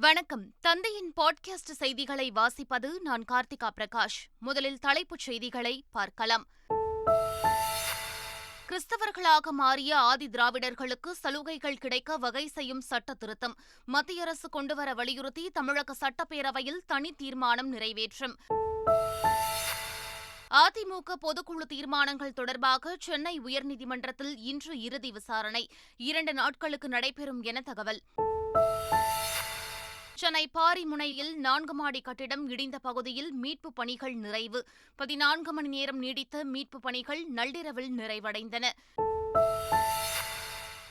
வணக்கம். தந்தையின் பாட்காஸ்ட் செய்திகளை வாசிப்பது நான் கார்த்திகா பிரகாஷ். முதலில் தலைப்புச் செய்திகளை பார்க்கலாம். கிறிஸ்தவர்களாக மாறிய ஆதி திராவிடர்களுக்கு சலுகைகள் கிடைக்க வகை செய்யும் சட்ட திருத்தம் மத்திய அரசு கொண்டுவர வலியுறுத்தி தமிழக சட்டப்பேரவையில் தனி தீர்மானம் நிறைவேற்றும். அதிமுக பொதுக்குழு தீர்மானங்கள் தொடர்பாக சென்னை உயர்நீதிமன்றத்தில் இன்று இறுதி விசாரணை 2 நாட்களுக்கு நடைபெறும் என தகவல். சென்னை பாரிமுனையில் 4 மாடி கட்டிடம் இடிந்த பகுதியில் மீட்புப் பணிகள் நிறைவு. 14 மணி நேரம் நீடித்த மீட்புப் பணிகள் நள்ளிரவில் நிறைவடைந்தன.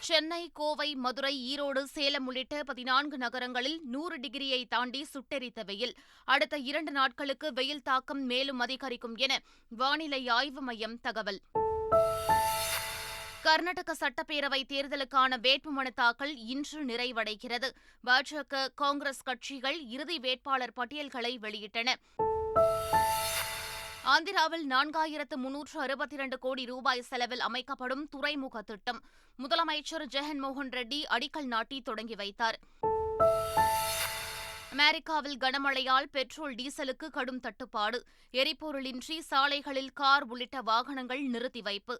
சென்னை, கோவை, மதுரை, ஈரோடு, சேலம் உள்ளிட்ட 14 நகரங்களில் 100 டிகிரியை தாண்டி சுட்டெரித்த வெயில். அடுத்த 2 நாட்களுக்கு வெயில் தாக்கம் மேலும் அதிகரிக்கும் என வானிலை ஆய்வு மையம் தகவல். கர்நாடக சட்டப்பேரவை தேர்தலுக்கான வேட்புமனு தாக்கல் இன்று நிறைவடைகிறது. பாஜக, காங்கிரஸ் கட்சிகள் இறுதி வேட்பாளர் பட்டியல்களை வெளியிட்டன. ஆந்திராவில் 4362 கோடி ரூபாய் செலவில் அமைக்கப்படும் துறைமுக திட்டம் முதலமைச்சர் ஜெகன்மோகன் ரெட்டி அடிக்கல் நாட்டி தொடங்கி வைத்தார். அமெரிக்காவில் கனமழையால் பெட்ரோல், டீசலுக்கு கடும் தட்டுப்பாடு. எரிபொருளின்றி சாலைகளில் கார் உள்ளிட்ட வாகனங்கள் நிறுத்தி வைப்பு.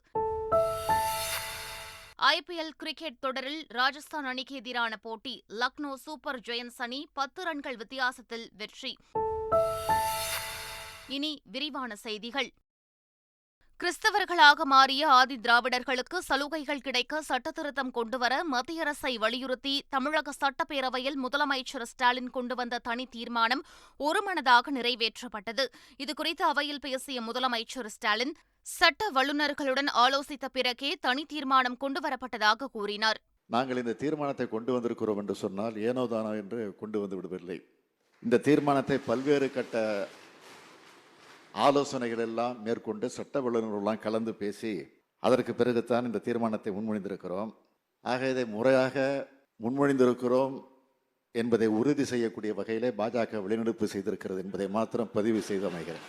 IPL கிரிக்கெட் தொடரில் ராஜஸ்தான் அணிக்கு எதிரான போட்டி. லக்னோ சூப்பர் ஜெயன்ட்ஸ் அணி 10 ரன்கள் வித்தியாசத்தில் வெற்றி. இனி விரிவான செய்திகள். கிறிஸ்தவர்களாக மாறிய ஆதி திராவிடர்களுக்கு சலுகைகள் கிடைக்க சட்டத்திருத்தம் கொண்டுவர மத்திய அரசை வலியுறுத்தி தமிழக சட்டப்பேரவையில் முதலமைச்சர் ஸ்டாலின் கொண்டுவந்த தனி தீர்மானம் ஒருமனதாக நிறைவேற்றப்பட்டது. இதுகுறித்து அவையில் பேசிய முதலமைச்சர் ஸ்டாலின், சட்ட வல்லுநர்களுடன் ஆலோசித்த பிறகே தனி தீர்மானம் கொண்டுவரப்பட்டதாக கூறினார். நாங்கள் இந்த தீர்மானத்தை கொண்டு வந்திருக்கிறோம் என்று சொன்னால் ஏனோதானோ என்று கொண்டு வந்து விடுவதில்லை. இந்த தீர்மானத்தை பல்வேறு கட்ட ஆலோசனைகள் எல்லாம் மேற்கொண்டு சட்ட வல்லுநர்களெல்லாம் கலந்து பேசி அதற்கு பிறகுதான் இந்த தீர்மானத்தை முன்மொழிந்திருக்கிறோம். ஆக இதை முறையாக முன்மொழிந்திருக்கிறோம் என்பதை உறுதி செய்யக்கூடிய வகையிலே பாஜக வெளிநடப்பு செய்திருக்கிறது என்பதை மாத்திரம் பதிவு செய்து அமைகிறேன்.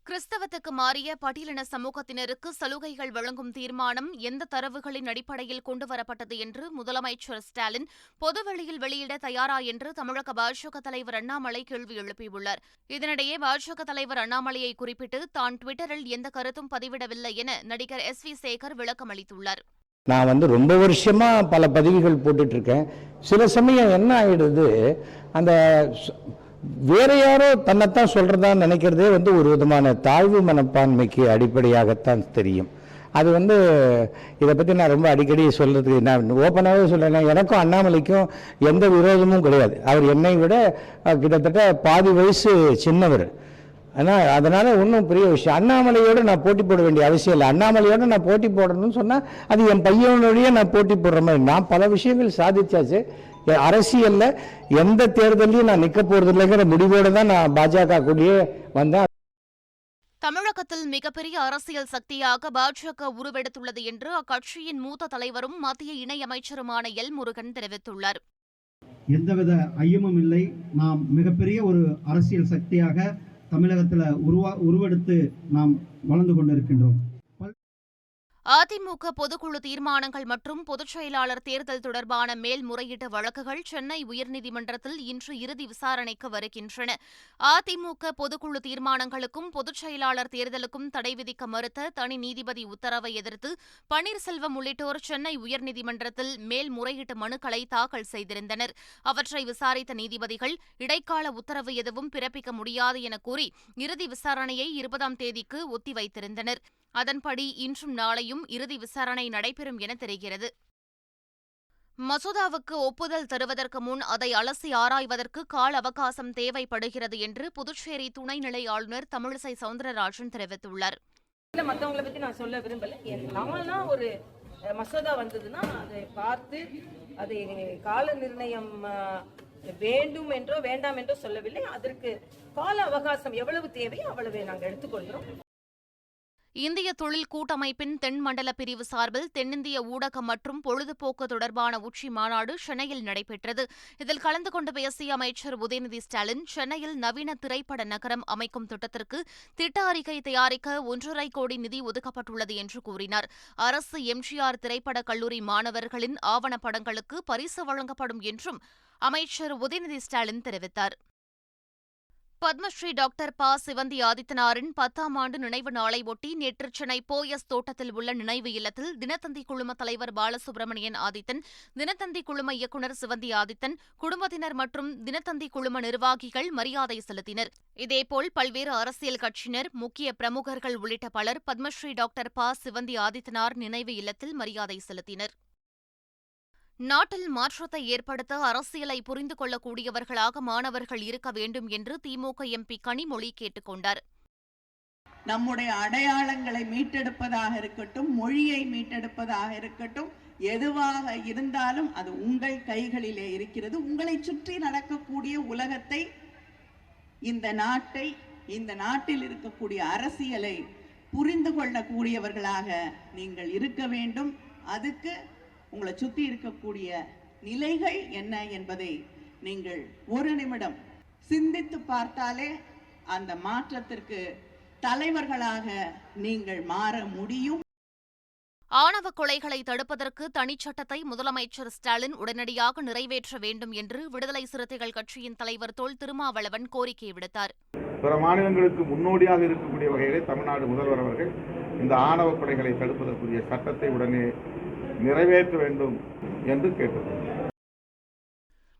கிறிஸ்தவத்துக்கு மாறிய பட்டியலின சமூகத்தினருக்கு சலுகைகள் வழங்கும் தீர்மானம் எந்த தரவுகளின் அடிப்படையில் கொண்டுவரப்பட்டது என்று முதலமைச்சர் ஸ்டாலின் பொதுவெளியில் வெளியிட தயாரா என்று தமிழக பாஜக தலைவர் அண்ணாமலை கேள்வி எழுப்பியுள்ளார். இதனிடையே பாஜக தலைவர் அண்ணாமலையை குறிப்பிட்டு தான் ட்விட்டரில் எந்த கருத்தும் பதிவிடவில்லை என நடிகர் SV சேகர் விளக்கம் அளித்துள்ளார். நான் ரொம்ப வருஷமா பல பதிவுகள் போட்டுட்டு இருக்கேன். சில சமயம் என்ன ஆயிடுது, அந்த வேற யாரோ தன்னைத்தான் சொல்றதா நினைக்கிறதே ஒரு விதமான தாழ்வு மனப்பான்மைக்கு அடிப்படையாகத்தான் தெரியும். அது இதை பற்றி நான் ரொம்ப அடிக்கடி சொல்றதுக்கு நான் ஓப்பனாகவே சொல்றேன். எனக்கும் அண்ணாமலைக்கும் எந்த விரோதமும் கிடையாது. அவர் என்னை விட கிட்டத்தட்ட பாதி வயசு சின்னவர். ஆனால் அதனால ஒன்றும் பெரிய விஷயம். அண்ணாமலையோடு நான் போட்டி போட வேண்டிய அவசியம் இல்லை. அண்ணாமலையோடு நான் போட்டி போடணும்னு சொன்னால் அது என் பையனோடையே நான் போட்டி போடுற மாதிரி. நான் பல விஷயங்கள் சாதிச்சாச்சு. அரசியல்ல எந்த தேர்தலையும் நான் நிக்க போறது இல்லைங்கிற முடிவோடு தான் நான் பாஜக கூடயே வந்தேன். தமிழகத்தில் மிகப்பெரிய அரசியல் சக்தியாக பாஜக உருவெடுத்துள்ளது என்று அக்கட்சியின் மூத்த தலைவரும் மத்திய இணையமைச்சருமான எல் முருகன் தெரிவித்துள்ளார். எந்தவித ஐயமும் இல்லை. நாம் மிகப்பெரிய ஒரு அரசியல் சக்தியாக தமிழகத்தில் உருவெடுத்து நாம் வளர்ந்து கொண்டிருக்கின்றோம். அதிமுக பொதுக்குழு தீர்மானங்கள் மற்றும் பொதுச் செயலாளர் தேர்தல் தொடர்பான மேல்முறையீட்டு வழக்குகள் சென்னை உயர்நீதிமன்றத்தில் இன்று இறுதி விசாரணைக்கு வருகின்றன. அதிமுக பொதுக்குழு தீர்மானங்களுக்கும் பொதுச் செயலாளர் தேர்தலுக்கும் தடை விதிக்க மறுத்த தனி நீதிபதி உத்தரவை எதிர்த்து பன்னீர்செல்வம் உள்ளிட்டோர் சென்னை உயர்நீதிமன்றத்தில் மேல்முறையீட்டு மனுக்களை தாக்கல் செய்திருந்தனர். அவற்றை விசாரித்த நீதிபதிகள் இடைக்கால உத்தரவு எதுவும் பிறப்பிக்க முடியாது என கூறி இறுதி விசாரணையை 20ஆம் தேதிக்கு ஒத்திவைத்திருந்தனர். அதன்படி இன்றும் நாளையும் இறுதி விசாரணை நடைபெறும் என தெரிகிறது. மசோதாவுக்கு ஒப்புதல் தருவதற்கு முன் அதை அலசி ஆராய்வதற்கு கால அவகாசம் தேவைப்படுகிறது என்று புதுச்சேரி துணைநிலை ஆளுநர் தமிழிசை சவுந்தரராஜன் தெரிவித்துள்ளார். மற்றவங்களை பத்தி நான் சொல்ல விரும்பல. நாம ஒரு மசோதா வந்ததுன்னா அதை பார்த்து அதை கால நிர்ணயம் வேண்டும் என்றோ வேண்டாம் என்றோ சொல்லவில்லை. அதற்கு கால அவகாசம் எவ்வளவு தேவையோ அவ்வளவு நாங்கள் எடுத்துக்கொள்கிறோம். இந்திய தொழில் கூட்டமைப்பின் தென்மண்டல பிரிவு சார்பில் தென்னிந்திய ஊடகம் மற்றும் பொழுதுபோக்கு தொடர்பான உச்சி மாநாடு சென்னையில் நடைபெற்றது. இதில் கலந்து கொண்டு பேசிய அமைச்சர் உதயநிதி ஸ்டாலின், சென்னையில் நவீன திரைப்பட நகரம் அமைக்கும் திட்டத்திற்கு திட்ட அறிக்கை தயாரிக்க 1.5 கோடி நிதி ஒதுக்கப்பட்டுள்ளது என்று கூறினார். அரசு எம்ஜிஆர் திரைப்பட கல்லூரி மாணவர்களின் ஆவணப்படங்களுக்கு பரிசு வழங்கப்படும் என்றும் அமைச்சர் உதயநிதி ஸ்டாலின் தெரிவித்தார். பத்மஸ்ரீ டாக்டர் ப. சிவந்தி ஆதித்தனாரின் 10ஆம் ஆண்டு நினைவு நாளை ஒட்டி நேற்று சென்னை போயஸ் தோட்டத்தில் உள்ள நினைவு இல்லத்தில் தினத்தந்தி குழும தலைவர் பாலசுப்ரமணியன் ஆதித்தன், தினத்தந்தி குழும இயக்குநர் சிவந்தி ஆதித்தன், குடும்பத்தினர் மற்றும் தினத்தந்தி குழும நிர்வாகிகள் மரியாதை செலுத்தினர். இதேபோல் பல்வேறு அரசியல் கட்சியினர், முக்கிய பிரமுகர்கள் உள்ளிட்ட பலர் பத்மஸ்ரீ டாக்டர் ப. சிவந்தி ஆதித்தனார் நினைவு இல்லத்தில் மரியாதை செலுத்தினர். நாட்டில் மாற்றத்தை ஏற்படுத்த அரசியலை புரிந்து கொள்ளக்கூடியவர்களாக மாணவர்கள் இருக்க வேண்டும் என்று திமுக எம்பி கனிமொழி கேட்டுக் கொண்டார். நம்முடைய அடையாளங்களை மீட்டெடுப்பதாக இருக்கட்டும், மொழியை மீட்டெடுப்பதாக இருக்கட்டும், எதுவாக இருந்தாலும் அது உங்கள் கைகளிலே இருக்கிறது. உங்களை சுற்றி நடக்கக்கூடிய உலகத்தை, இந்த நாட்டை, இந்த நாட்டில் இருக்கக்கூடிய அரசியலை புரிந்து கொள்ளக்கூடியவர்களாக நீங்கள் இருக்க வேண்டும். அதுக்கு உங்களை சுற்றி இருக்கக்கூடிய நிலைகள் என்ன என்பதை நீங்கள் ஒரு நிமிடம் சிந்தித்து பார்த்தாலே அந்த மாற்றத்திற்கு தலைவர்களாக நீங்கள் மாற முடியும். ஆணவ கொலைகளை தடுப்பதற்கு தனிச்சட்டத்தை முதலமைச்சர் ஸ்டாலின் உடனடியாக நிறைவேற்ற வேண்டும் என்று விடுதலை சிறுத்தைகள் கட்சியின் தலைவர் தொல் திருமாவளவன் கோரிக்கை விடுத்தார். பிற மாநிலங்களுக்கு முன்னோடியாக இருக்கக்கூடிய வகையிலே தமிழ்நாடு முதல்வர் அவர்கள் இந்த ஆணவ கொலைகளை தடுப்பதற்குரிய சட்டத்தை உடனே நிறைவேற்ற வேண்டும் என்று கேட்டுக்கொண்டார்.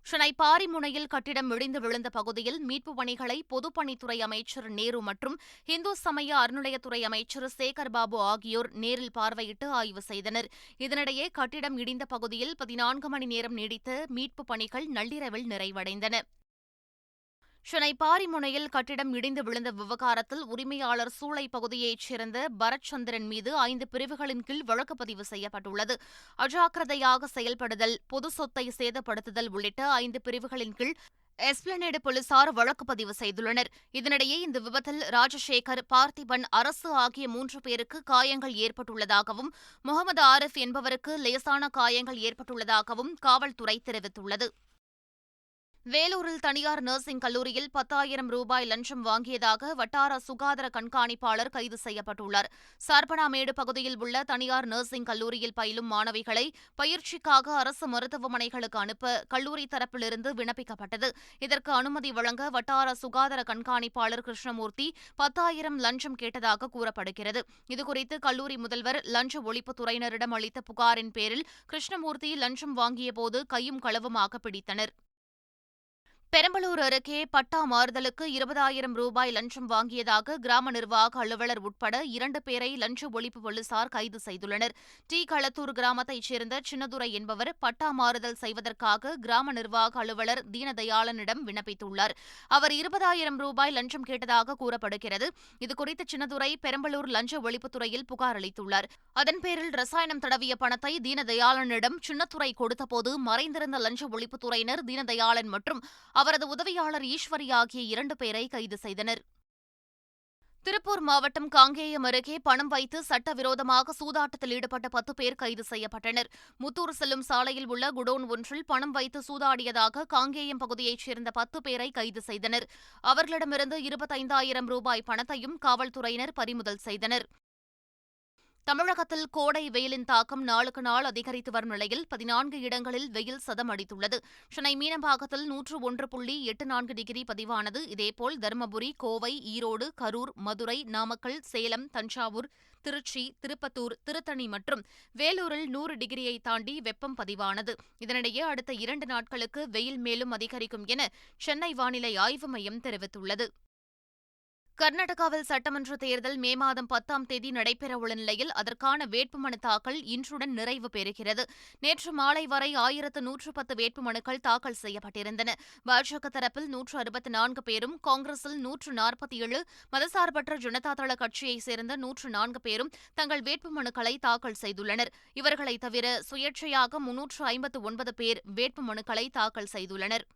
சென்னை பாரிமுனையில் கட்டிடம் இடிந்து விழுந்த பகுதியில் மீட்புப் பணிகளை பொதுப்பணித்துறை அமைச்சர் நேரு மற்றும் இந்து சமய அறநிலையத்துறை அமைச்சர் சேகர் பாபு ஆகியோர் நேரில் பார்வையிட்டு ஆய்வு செய்தனர். இதனிடையே கட்டிடம் இடிந்த பகுதியில் 14 மணி நேரம் நீடித்த மீட்புப் பணிகள் நள்ளிரவில் நிறைவடைந்தன. சென்னை பாரிமுனையில் கட்டிடம் இடிந்து விழுந்த விவகாரத்தில் உரிமையாளர் சூளை பகுதியைச் சேர்ந்த பரத்சந்திரன் மீது 5 பிரிவுகளின் கீழ் வழக்கு பதிவு செய்யப்பட்டுள்ளது. அஜாக்கிரதையாக செயல்படுதல், பொது சொத்தை சேதப்படுத்துதல் உள்ளிட்ட 5 பிரிவுகளின் கீழ் எஸ்பிளனேடு போலீசார் வழக்கு பதிவு செய்துள்ளனர். இதனிடையே இந்த விபத்தில் ராஜசேகர், பார்த்திபன், அரசு ஆகிய 3 பேருக்கு காயங்கள் ஏற்பட்டுள்ளதாகவும், முகமது ஆரிஃப் என்பவருக்கு லேசான காயங்கள் ஏற்பட்டுள்ளதாகவும் காவல்துறை தெரிவித்துள்ளது. வேலூரில் தனியார் நர்சிங் கல்லூரியில் 10,000 ரூபாய் லஞ்சம் வாங்கியதாக வட்டார சுகாதார கண்காணிப்பாளர் கைது செய்யப்பட்டுள்ளார். சார்பனாமேடு பகுதியில் உள்ள தனியார் நர்சிங் கல்லூரியில் பயிலும் மாணவிகளை பயிற்சிக்காக அரசு மருத்துவமனைகளுக்கு அனுப்ப கல்லூரி தரப்பிலிருந்து விண்ணப்பிக்கப்பட்டது. இதற்கு அனுமதி வழங்க வட்டார சுகாதார கண்காணிப்பாளர் கிருஷ்ணமூர்த்தி 10,000 லஞ்சம் கேட்டதாக கூறப்படுகிறது. இதுகுறித்து கல்லூரி முதல்வர் லஞ்ச ஒழிப்புத்துறையினரிடம் அளித்த புகாரின் பேரில் கிருஷ்ணமூர்த்தி லஞ்சம் வாங்கியபோது கையும் களவுமாக பிடித்தனர். பெரம்பலூர் அருகே பட்டா மாறுதலுக்கு 20,000 ரூபாய் லஞ்சம் வாங்கியதாக கிராம நிர்வாக அலுவலர் உட்பட 2 பேரை லஞ்ச ஒழிப்பு போலீசார் கைது செய்துள்ளனர். டி. களத்தூர் கிராமத்தைச் சேர்ந்த சின்னதுரை என்பவர் பட்டா மாறுதல் செய்வதற்காக கிராம நிர்வாக அலுவலர் தீனதயாளனிடம் விண்ணப்பித்துள்ளார். அவர் 20,000 ரூபாய் லஞ்சம் கேட்டதாக கூறப்படுகிறது. இதுகுறித்து சின்னதுரை பெரம்பலூர் லஞ்ச ஒழிப்புத்துறையில் புகார் அளித்துள்ளார். அதன் பேரில் ரசாயனம் தடவிய பணத்தை தீனதயாளனிடம் சின்னதுரை கொடுத்தபோது மறைந்திருந்த லஞ்ச ஒழிப்புத்துறையினர் தீனதயாளன் மற்றும் அவரது உதவியாளர் ஈஸ்வரி ஆகிய 2 பேரை கைது செய்தனர். திருப்பூர் மாவட்டம் காங்கேயம் அருகே பணம் வைத்து சட்டவிரோதமாக சூதாட்டத்தில் ஈடுபட்ட 10 பேர் கைது செய்யப்பட்டனர். முத்தூர் செல்லும் சாலையில் உள்ள குடோன் ஒன்றில் பணம் வைத்து சூதாடியதாக காங்கேயம் பகுதியைச் சேர்ந்த 10 பேரை கைது செய்தனர். அவர்களிடமிருந்து 25,000 ரூபாய் பணத்தையும் காவல்துறையினர் பறிமுதல் செய்தனர். தமிழகத்தில் கோடை வெயிலின் தாக்கம் நாளுக்கு நாள் அதிகரித்து வரும் நிலையில் 14 இடங்களில் வெயில் சதம் அடித்துள்ளது. சென்னை மீனம்பாக்கத்தில் 101.84 டிகிரி பதிவானது. இதேபோல் தருமபுரி, கோவை, ஈரோடு, கரூர், மதுரை, நாமக்கல், சேலம், தஞ்சாவூர், திருச்சி, திருப்பத்தூர், திருத்தணி மற்றும் வேலூரில் 100 டிகிரியை தாண்டி வெப்பம் பதிவானது. இதனிடையே அடுத்த 2 நாட்களுக்கு வெயில் மேலும் அதிகரிக்கும் என சென்னை வானிலை ஆய்வு மையம் தெரிவித்துள்ளது. கர்நாடகாவில் சட்டமன்ற தேர்தல் மே மாதம் 10ஆம் தேதி நடைபெறவுள்ள நிலையில் அதற்கான வேட்புமனு தாக்கல் இன்றுடன் நிறைவு பெறுகிறது. நேற்று மாலை வரை 1,110 வேட்புமனுக்கள் தாக்கல் செய்யப்பட்டிருந்தன. பாஜக தரப்பில் 164 பேரும், காங்கிரஸில் 147, மதசார்பற்ற ஜனதாதள கட்சியைச் சேர்ந்த 104 பேரும் தங்கள் வேட்புமனுக்களை தாக்கல் செய்துள்ளனர். இவர்களைத் தவிர சுயேட்சையாக 359 பேர் வேட்புமனுக்களை தாக்கல் செய்துள்ளனர்.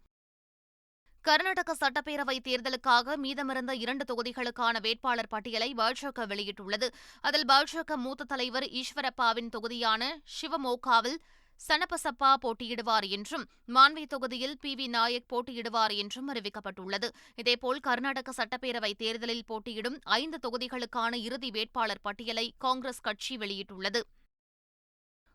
கர்நாடக சட்டப்பேரவை தேர்தலுக்காக மீதமிருந்த 2 தொகுதிகளுக்கான வேட்பாளர் பட்டியலை பாஜக வெளியிட்டுள்ளது. அதில் பாஜக மூத்த தலைவர் ஈஸ்வரப்பாவின் தொகுதியான சிவமோகாவில் சனபசப்பா போட்டியிடுவார் என்றும், மான்வே தொகுதியில் PV நாயக் போட்டியிடுவார் என்றும் அறிவிக்கப்பட்டுள்ளது. இதேபோல் கர்நாடக சட்டப்பேரவை தேர்தலில் போட்டியிடும் 5 தொகுதிகளுக்கான இறுதி வேட்பாளர் பட்டியலை காங்கிரஸ் கட்சி வெளியிட்டுள்ளது.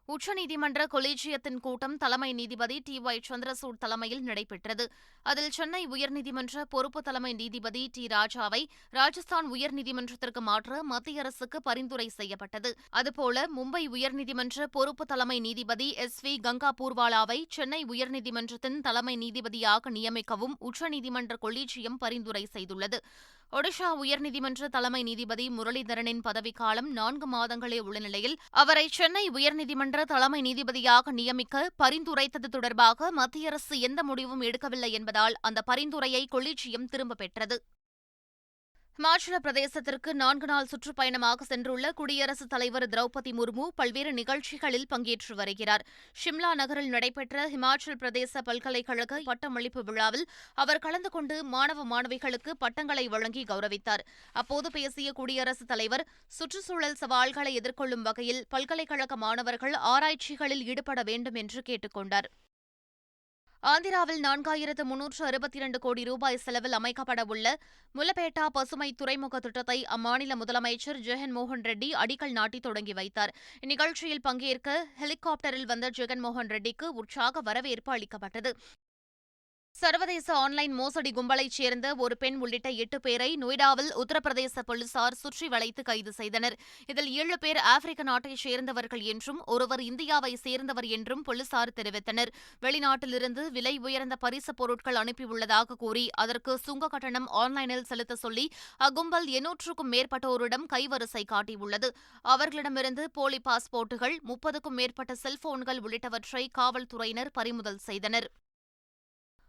உச்சநீதிமன்ற கொலீஜியத்தின் கூட்டம் தலைமை நீதிபதி TY சந்திரசூட் தலைமையில் நடைபெற்றது. அதில் சென்னை உயர்நீதிமன்ற பொறுப்பு தலைமை நீதிபதி T. ராஜாவை ராஜஸ்தான் உயர்நீதிமன்றத்திற்கு மாற்ற மத்திய அரசுக்கு பரிந்துரை செய்யப்பட்டது. அதுபோல மும்பை உயர்நீதிமன்ற பொறுப்பு தலைமை நீதிபதி SV கங்கா பூர்வாலாவை சென்னை உயர்நீதிமன்றத்தின் தலைமை நீதிபதியாக நியமிக்கவும் உச்சநீதிமன்ற கொலீஜியம் பரிந்துரை செய்துள்ளது. ஒடிஷா உயர்நீதிமன்ற தலைமை நீதிபதி முரளிதரனின் பதவிக்காலம் 4 மாதங்களே உள்ள நிலையில் அவரை சென்னை உயர்நீதிமன்ற தலைமை நீதிபதியாக நியமிக்க பரிந்துரைத்தது தொடர்பாக மத்திய அரசு எந்த முடிவும் எடுக்கவில்லை என்பதால் அந்த பரிந்துரையை கொலீஜியம் திரும்பப் பெற்றது. ஹிமாச்சல பிரதேசத்திற்கு 4 நாள் சுற்றுப்பயணமாக சென்றுள்ள குடியரசுத் தலைவர் திரௌபதி முர்மு பல்வேறு நிகழ்ச்சிகளில் பங்கேற்று வருகிறார். ஷிம்லா நகரில் நடைபெற்ற ஹிமாச்சல பிரதேச பல்கலைக்கழக பட்டமளிப்பு விழாவில் அவர் கலந்து கொண்டு மாணவ மாணவிகளுக்கு பட்டங்களை வழங்கி கௌரவித்தார். அப்போது பேசிய குடியரசுத் தலைவர், சுற்றுச்சூழல் சவால்களை எதிர்கொள்ளும் வகையில் பல்கலைக்கழக மாணவர்கள் ஆராய்ச்சிகளில் ஈடுபட வேண்டும் என்று கேட்டுக் கொண்டார். ஆந்திராவில் 4362 கோடி ரூபாய் செலவில் அமைக்கப்படவுள்ள முலபேட்டா பசுமை துறைமுக திட்டத்தை அம்மாநில முதலமைச்சர் ஜெகன்மோகன் ரெட்டி அடிக்கல் நாட்டி தொடங்கி வைத்தார். இந்நிகழ்ச்சியில் பங்கேற்க ஹெலிகாப்டரில் வந்த ஜெகன்மோகன் ரெட்டிக்கு உற்சாக வரவேற்பு அளிக்கப்பட்டது. சர்வதேச ஆன்லைன் மோசடி கும்பலைச் சேர்ந்த ஒரு பெண் உள்ளிட்ட 8 பேரை நொய்டாவில் உத்தரப்பிரதேச போலீசார் சுற்றி வளைத்து கைது செய்தனர். இதில் 7 பேர் ஆப்பிரிக்க நாட்டைச் சேர்ந்தவர்கள் என்றும் ஒருவர் இந்தியாவை சேர்ந்தவர் என்றும் போலீசார் தெரிவித்தனர். வெளிநாட்டிலிருந்து விலை உயர்ந்த பரிசுப் பொருட்கள் அனுப்பியுள்ளதாக கூறி அதற்கு சுங்க கட்டணம் ஆன்லைனில் செலுத்த சொல்லி அக்கும்பல் 800க்கும் மேற்பட்டோரிடம் கைவரிசை காட்டியுள்ளது. அவர்களிடமிருந்து போலி பாஸ்போர்ட்டுகள், 30க்கும் மேற்பட்ட செல்போன்கள் உள்ளிட்டவற்றை காவல்துறையினர் பறிமுதல் செய்தனர்.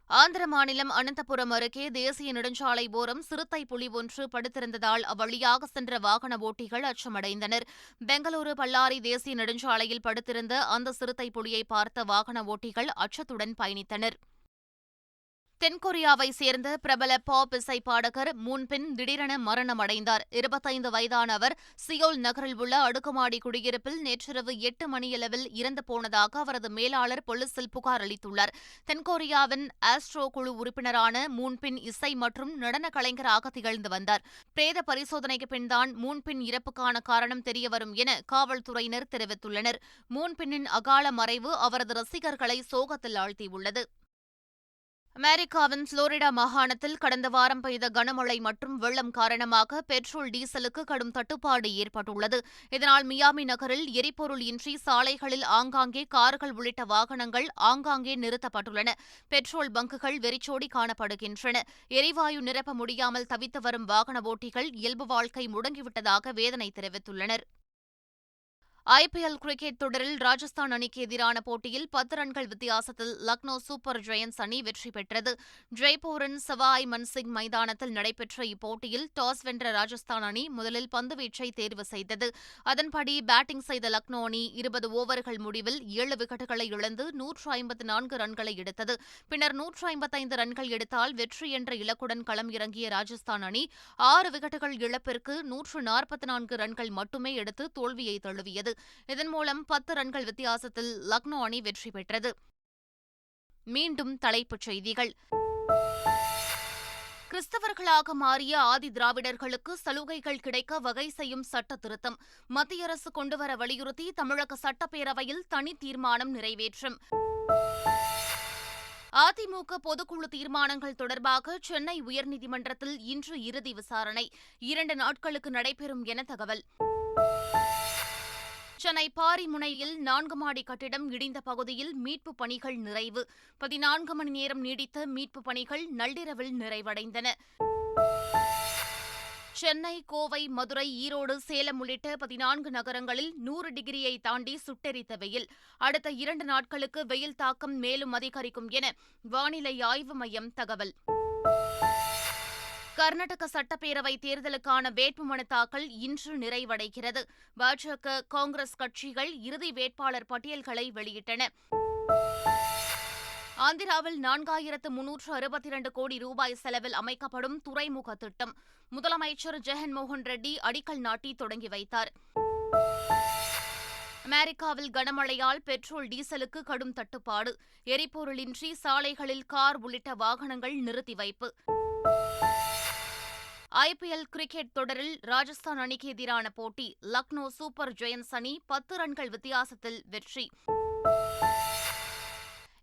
ஆந்திர மாநிலம் அனந்தபுரம் அருகே தேசிய நெடுஞ்சாலை ஓரம் சிறுத்தை புலி ஒன்று படுத்திருந்ததால் அவ்வழியாக சென்ற வாகன ஓட்டிகள் அச்சமடைந்தனர். பெங்களூரு பல்லாரி தேசிய நெடுஞ்சாலையில் படுத்திருந்த அந்த சிறுத்தை புலியை பார்த்த வாகன ஓட்டிகள் அச்சத்துடன் பயணித்தனர். தென்கொரியாவை சேர்ந்த பிரபல பாப் இசை பாடகர் மூன் பின் திடீரென மரணமடைந்தார். 25 வயதான அவர் சியோல் நகரில் உள்ள அடுக்குமாடி குடியிருப்பில் நேற்றிரவு 8 மணியளவில் இறந்து போனதாக அவரது மேலாளர் போலீசில் புகார் அளித்துள்ளார். தென்கொரியாவின் ஆஸ்ட்ரோ குழு உறுப்பினரான மூன் பின் இசை மற்றும் நடன கலைஞராக திகழ்ந்து வந்தார். பிரேத பரிசோதனைக்கு பின்தான் மூன் பின் இறப்புக்கான காரணம் தெரியவரும் என காவல்துறையினர் தெரிவித்துள்ளனர். மூன் பின்னின் அகால மறைவு அவரது ரசிகர்களை சோகத்தில் ஆழ்த்தியுள்ளது. அமெரிக்காவின் புளோரிடா மாகாணத்தில் கடந்த வாரம் பெய்த கனமழை மற்றும் வெள்ளம் காரணமாக பெட்ரோல், டீசலுக்கு கடும் தட்டுப்பாடு ஏற்பட்டுள்ளது. இதனால் மியாமி நகரில் எரிபொருள் இன்றி சாலைகளில் ஆங்காங்கே கார்கள் உள்ளிட்ட வாகனங்கள் ஆங்காங்கே நிறுத்தப்பட்டுள்ளன. பெட்ரோல் பங்குகள் வெறிச்சோடி காணப்படுகின்றன. எரிவாயு நிரப்ப முடியாமல் தவித்து வரும் வாகன ஓட்டிகள் இயல்பு வாழ்க்கை முடங்கிவிட்டதாக வேதனை தெரிவித்துள்ளனர். IPL கிரிக்கெட் தொடரில் ராஜஸ்தான் அணிக்கு எதிரான போட்டியில் 10 ரன்கள் வித்தியாசத்தில் லக்னோ சூப்பர் ஜெயண்ட்ஸ் அணி வெற்றி பெற்றது. ஜெய்ப்பூரின் சவாய் மன்சிங் மைதானத்தில் நடைபெற்ற இப்போட்டியில் டாஸ் வென்ற ராஜஸ்தான் அணி முதலில் பந்துவீச்சை தேர்வு செய்தது. அதன்படி பேட்டிங் செய்த லக்னோ அணி 20 ஓவர்கள் முடிவில் 7 விக்கெட்டுகளை இழந்து 154 ரன்களை எடுத்தது. பின்னர் 155 ரன்கள் எடுத்தால் வெற்றி என்ற இலக்குடன் களம் இறங்கிய ராஜஸ்தான் அணி 6 விக்கெட்டுகள் இழப்பிற்கு 144 ரன்கள் மட்டுமே எடுத்து தோல்வியை தழுவியது. இதன் மூலம் 10 ரன்கள் வித்தியாசத்தில் லக்னோ அணி வெற்றி பெற்றது. மீண்டும் தலைப்புச் செய்திகள். கிறிஸ்தவர்களாக மாறிய ஆதி திராவிடர்களுக்கு சலுகைகள் கிடைக்க வகை செய்யும் சட்ட திருத்தம். மத்திய அரசு கொண்டுவர வலியுறுத்தி தமிழக சட்டப்பேரவையில் தனி தீர்மானம் நிறைவேற்றும். அதிமுக பொதுக்குழு தீர்மானங்கள் தொடர்பாக சென்னை உயர்நீதிமன்றத்தில் இன்று இறுதி விசாரணை. 2 நாட்களுக்கு நடைபெறும் என தகவல். சென்னை பாரிமுனையில் 4 மாடி கட்டிடம் இடிந்த பகுதியில் மீட்பு பணிகள் நிறைவு. 14 மணி நேரம் நீடித்த மீட்பு பணிகள் நள்ளிரவில் நிறைவடைந்தன. சென்னை, கோவை, மதுரை, ஈரோடு, சேலம் உள்ளிட்ட 14 நகரங்களில் 100 டிகிரியை தாண்டி சுட்டெரித்த வெயில். அடுத்த 2 நாட்களுக்கு வெயில் தாக்கம் மேலும் அதிகரிக்கும் என வானிலை ஆய்வு மையம் தகவல். கர்நாடக சட்டப்பேரவை தேர்தலுக்கான வேட்புமனு தாக்கல் இன்று நிறைவடைகிறது. பாஜக, காங்கிரஸ் கட்சிகள் இறுதி வேட்பாளர் பட்டியல்களை வெளியிட்டன. ஆந்திராவில் 4362 கோடி ரூபாய் செலவில் அமைக்கப்படும் துறைமுக திட்டம் முதலமைச்சர் ஜெகன்மோகன் ரெட்டி அடிக்கல் நாட்டி தொடங்கி வைத்தார். அமெரிக்காவில் கனமழையால் பெட்ரோல் டீசலுக்கு கடும் தட்டுப்பாடு. எரிபொருளின்றி சாலைகளில் கார் உள்ளிட்ட வாகனங்கள் நிறுத்தி வைப்பு. IPL கிரிக்கெட் தொடரில் ராஜஸ்தான் அணிக்கு எதிரான போட்டி. லக்னோ சூப்பர் ஜெயன்ட்ஸ் அணி 10 ரன்கள் வித்தியாசத்தில் வெற்றி.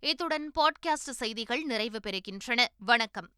இத்துடன் பாட்காஸ்ட் செய்திகள் நிறைவு பெறுகின்றன. வணக்கம்.